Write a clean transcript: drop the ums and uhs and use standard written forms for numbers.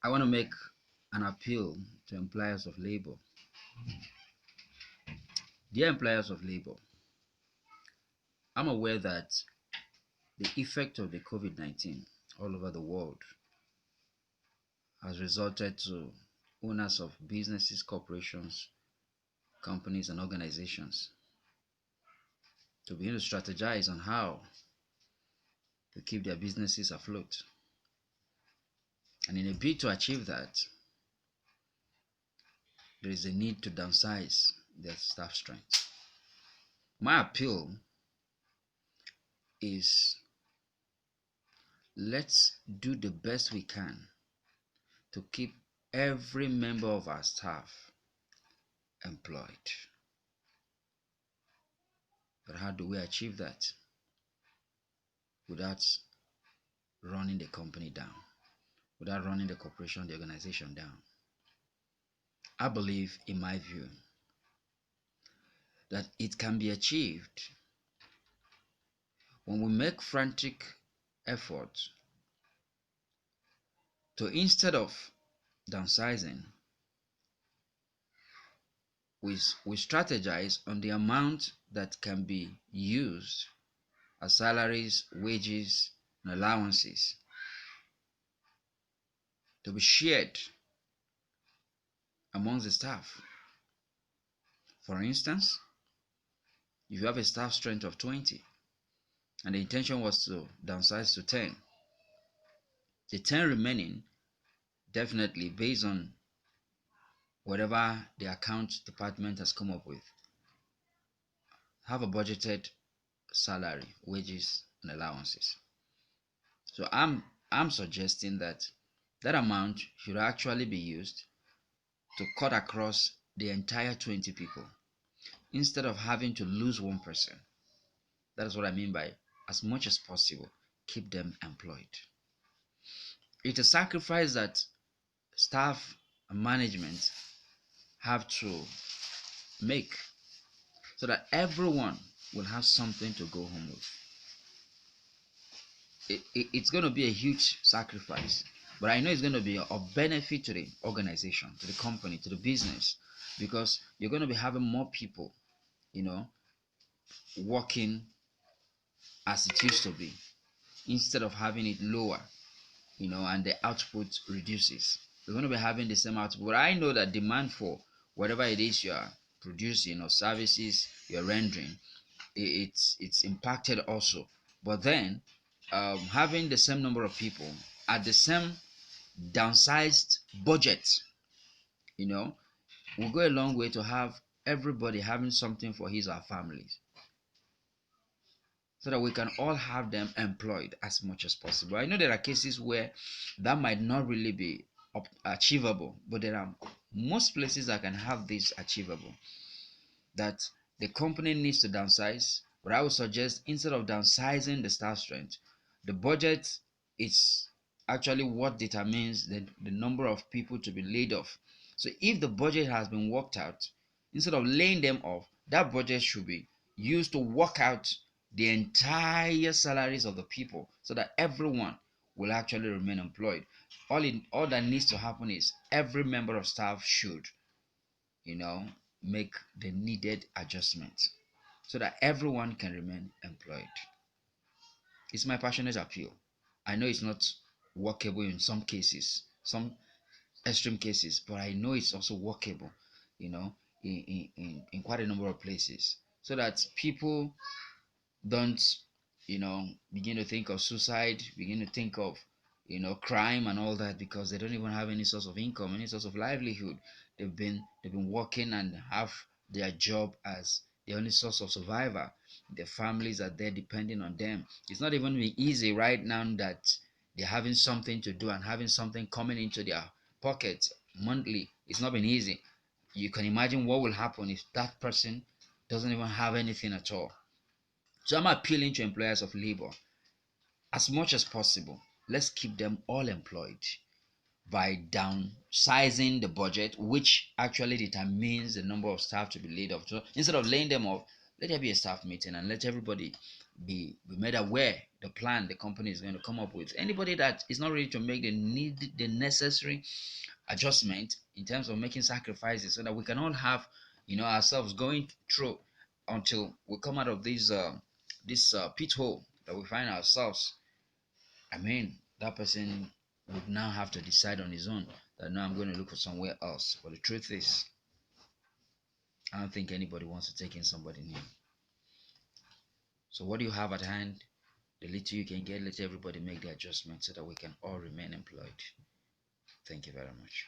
I want to make an appeal to employers of labor. Dear employers of labor, I'm aware that the effect of the COVID-19 all over the world has resulted to owners of businesses, corporations, companies, and organizations to begin to strategize on how to keep their businesses afloat. And in a bid to achieve that, there is a need to downsize their staff strength. My appeal is, let's do the best we can to keep every member of our staff employed. But how do we achieve that without running the company down, without running the corporation, the organization down? I believe, in my view, that it can be achieved when we make frantic efforts to, instead of downsizing, we strategize on the amount that can be used as salaries, wages, and allowances to be shared amongst the staff. For instance, if you have a staff strength of 20 and the intention was to downsize to 10, the 10 remaining, definitely based on whatever the account department has come up with, have a budgeted salary, wages, and allowances. So I'm suggesting that that amount should actually be used to cut across the entire 20 people instead of having to lose one person. That is what I mean by, as much as possible, keep them employed. It's a sacrifice that staff and management have to make so that everyone will have something to go home with. It's going to be a huge sacrifice, but I know it's going to be of benefit to the organization, to the company, to the business, because you're going to be having more people, working as it used to be, instead of having it lower, and the output reduces. You're going to be having the same output. But I know that demand for whatever it is you are producing or services you're rendering, it's impacted also. But then having the same number of people at the same downsized budget, will go a long way to have everybody having something for his or her families, so that we can all have them employed as much as possible. I know there are cases where that might not really be achievable, but there are most places that can have this achievable, that the company needs to downsize. But I would suggest, instead of downsizing the staff strength, the budget is actually what determines the number of people to be laid off. So if the budget has been worked out, instead of laying them off, that budget should be used to work out the entire salaries of the people, so that everyone will actually remain employed. All that needs to happen is every member of staff should, make the needed adjustments so that everyone can remain employed. It's my passionate appeal. I know it's not workable in some cases, some extreme cases, but I know it's also workable, in quite a number of places, so that people don't, begin to think of suicide, begin to think of, crime and all that, because they don't even have any source of income, any source of livelihood. They've been working and have their job as the only source of survival. Their families are there depending on them. It's not even easy right now that they're having something to do and having something coming into their pockets monthly. It's not been easy. You can imagine what will happen if that person doesn't even have anything at all. So I'm appealing to employers of labor, as much as possible, let's keep them all employed by downsizing the budget, which actually determines the number of staff to be laid off. So instead of laying them off, let there be a staff meeting and let everybody be made aware, the plan the company is going to come up with. Anybody that is not ready to make the necessary adjustment in terms of making sacrifices so that we can all have ourselves going through until we come out of this pit hole that we find ourselves. I mean, that person would now have to decide on his own that now I'm going to look for somewhere else. But the truth is, I don't think anybody wants to take in somebody new. So what do you have at hand? The little you can get, let everybody make the adjustment so that we can all remain employed. Thank you very much.